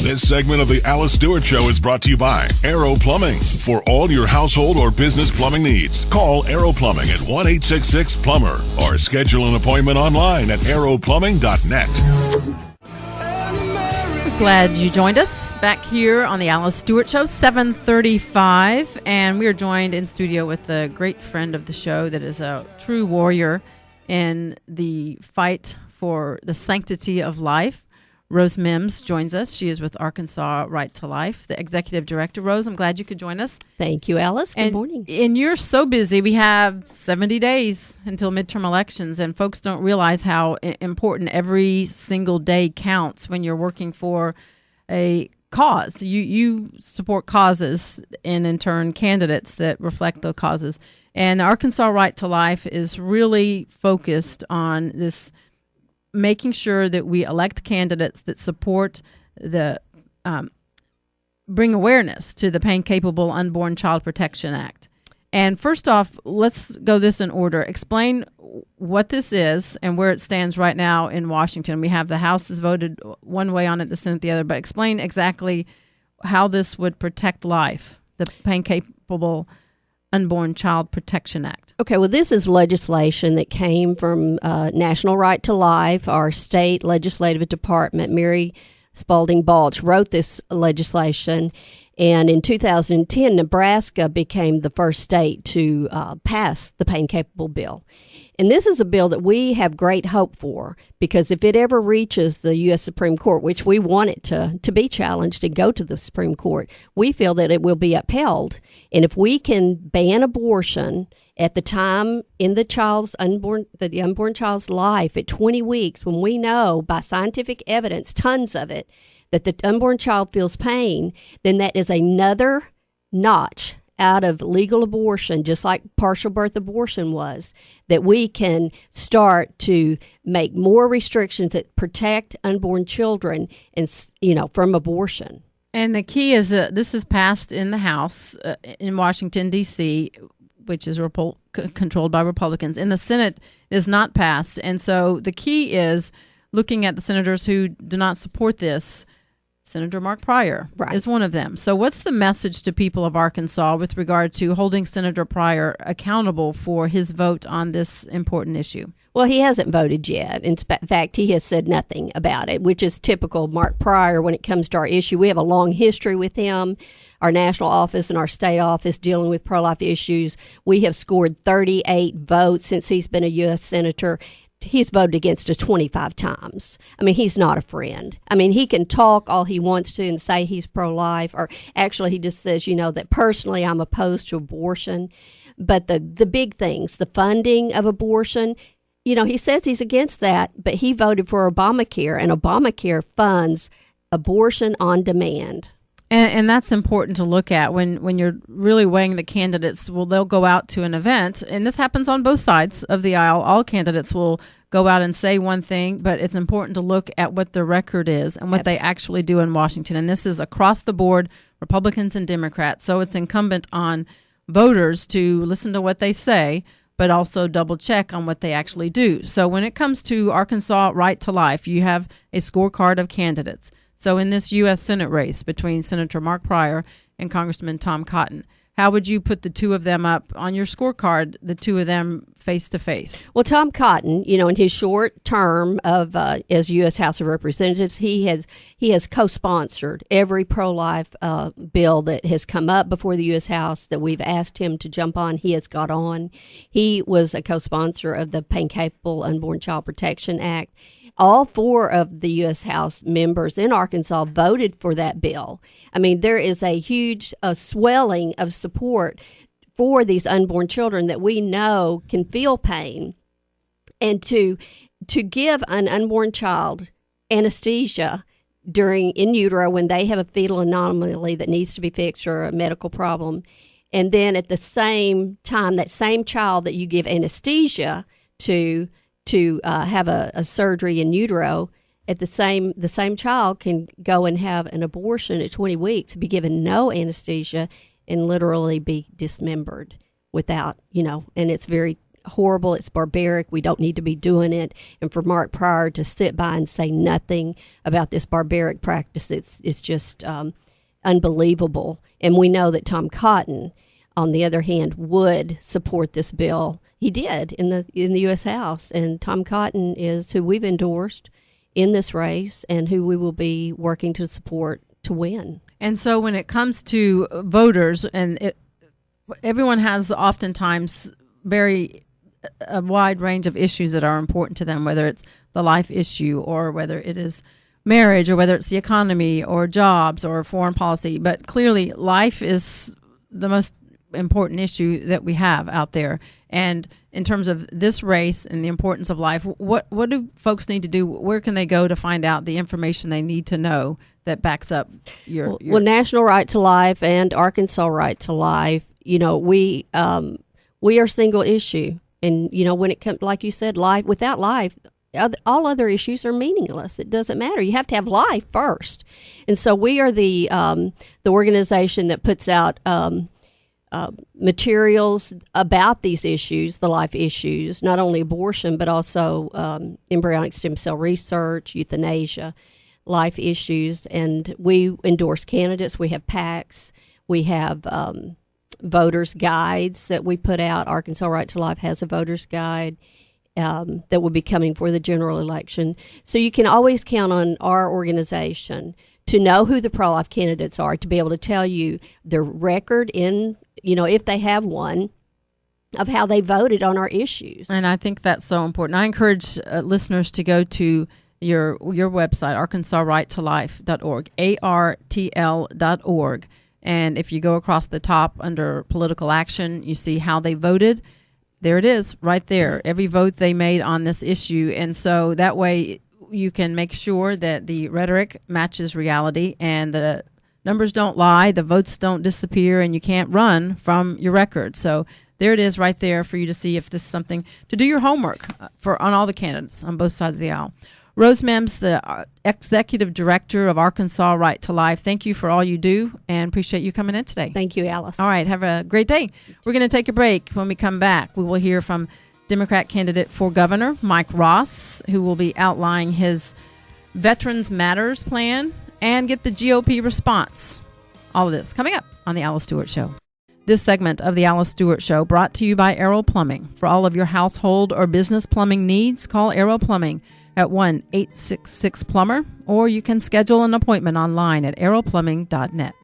This segment of the Alice Stewart Show is brought to you by Aero Plumbing. For all your household or business plumbing needs, call Aero Plumbing at 1-866-PLUMBER or schedule an appointment online at aeroplumbing.net. Glad you joined us back here on the Alice Stewart Show, 7:35, and we are joined in studio with a great friend of the show that is a true warrior in the fight for the sanctity of life. Rose Mimms joins us. She is with Arkansas Right to Life, the executive director. Rose, I'm glad you could join us. Thank you, Alice. Good morning. And you're so busy. We have 70 days until midterm elections, and folks don't realize how important every single day counts when you're working for a cause. You support causes and, in turn, candidates that reflect those causes. And the Arkansas Right to Life is really focused on this, making sure that we elect candidates that support the bring awareness to the Pain-Capable Unborn Child Protection Act. And first off, let's go this in order. Explain what this is and where it stands right now in Washington. We have the House has voted one way on it, the Senate the other, but explain exactly how this would protect life, the Pain-Capable Unborn Child Protection Act. Okay, well, this is legislation that came from National Right to Life. Our state legislative department, Mary Spalding Balch, wrote this legislation. And in 2010, Nebraska became the first state to pass the Pain-Capable bill. And this is a bill that we have great hope for, because if it ever reaches the U.S. Supreme Court, which we want it to be challenged and go to the Supreme Court, we feel that it will be upheld. And if we can ban abortion at the time in the unborn child's life at 20 weeks, when we know by scientific evidence, tons of it, that the unborn child feels pain, then that is another notch out of legal abortion, just like partial birth abortion was, that we can start to make more restrictions that protect unborn children and, from abortion. And the key is that this is passed in the House in Washington, D.C., which is controlled by Republicans. In the Senate, it is not passed. And so the key is looking at the senators who do not support this. Senator Mark Pryor is one of them. So what's the message to people of Arkansas with regard to holding Senator Pryor accountable for his vote on this important issue? Well, he hasn't voted yet. In fact, he has said nothing about it, which is typical of Mark Pryor when it comes to our issue. We have a long history with him, our national office and our state office dealing with pro-life issues. We have scored 38 votes since he's been a U.S. Senator. He's voted against us 25 times. I mean, he's not a friend. I mean, he can talk all he wants to and say he's pro-life, or actually he just says, that personally I'm opposed to abortion. But the big things, the funding of abortion, he says he's against that, but he voted for Obamacare, and Obamacare funds abortion on demand. And that's important to look at when you're really weighing the candidates. Well, they'll go out to an event, and this happens on both sides of the aisle. All candidates will go out and say one thing, but it's important to look at what the record is and what they actually do in Washington. And this is across the board, Republicans and Democrats. So it's incumbent on voters to listen to what they say, but also double check on what they actually do. So when it comes to Arkansas Right to Life, you have a scorecard of candidates. So in this U.S. Senate race between Senator Mark Pryor and Congressman Tom Cotton, how would you put the two of them up on your scorecard, the two of them face to face? Well, Tom Cotton, in his short term of as U.S. House of Representatives, he has co-sponsored every pro-life bill that has come up before the U.S. House that we've asked him to jump on. He has got on. He was a co-sponsor of the Pain-Capable Unborn Child Protection Act. All four of the U.S. House members in Arkansas voted for that bill. I mean, there is a huge swelling of support for these unborn children that we know can feel pain. And to give an unborn child anesthesia in utero when they have a fetal anomaly that needs to be fixed or a medical problem, and then at the same time, that same child that you give anesthesia to have a surgery in utero, at the same child can go and have an abortion at 20 weeks, be given no anesthesia, and literally be dismembered without, and it's very horrible, it's barbaric, we don't need to be doing it. And for Mark Pryor to sit by and say nothing about this barbaric practice, it's just unbelievable. And we know that Tom Cotton, on the other hand, would support this bill. He did in the U.S. House, and Tom Cotton is who we've endorsed in this race and who we will be working to support to win. And so when it comes to voters, and everyone has oftentimes a wide range of issues that are important to them, whether it's the life issue or whether it is marriage or whether it's the economy or jobs or foreign policy. But clearly life is the most important issue that we have out there. And in terms of this race and the importance of life, what do folks need to do? Where can they go to find out the information they need to know that backs up your Well, National Right to Life and Arkansas Right to Life, we are single issue. And, when it comes, like you said, life, without life, all other issues are meaningless. It doesn't matter. You have to have life first. And so we are the organization that puts out materials about these issues, the life issues, not only abortion, but also embryonic stem cell research, euthanasia, life issues. And we endorse candidates. We have PACs. We have voters' guides that we put out. Arkansas Right to Life has a voters' guide that will be coming for the general election. So you can always count on our organization to know who the pro-life candidates are, to be able to tell you their record in, if they have one, of how they voted on our issues. And I think that's so important. I encourage listeners to go to your website, arkansasrighttolife.org, ARTL.org. And if you go across the top under political action, you see how they voted. There it is, right there, every vote they made on this issue. And so that way you can make sure that the rhetoric matches reality and the numbers don't lie, the votes don't disappear, and you can't run from your record. So there it is right there for you to see if this is something to do your homework on all the candidates on both sides of the aisle. Rose Mimms, the Executive Director of Arkansas Right to Life, thank you for all you do and appreciate you coming in today. Thank you, Alice. All right, have a great day. We're going to take a break. When we come back, we will hear from Democrat candidate for governor, Mike Ross, who will be outlining his Veterans Matters plan and get the GOP response. All of this coming up on The Alice Stewart Show. This segment of The Alice Stewart Show brought to you by Arrow Plumbing. For all of your household or business plumbing needs, call Arrow Plumbing at 1-866-PLUMBER, or you can schedule an appointment online at arrowplumbing.net.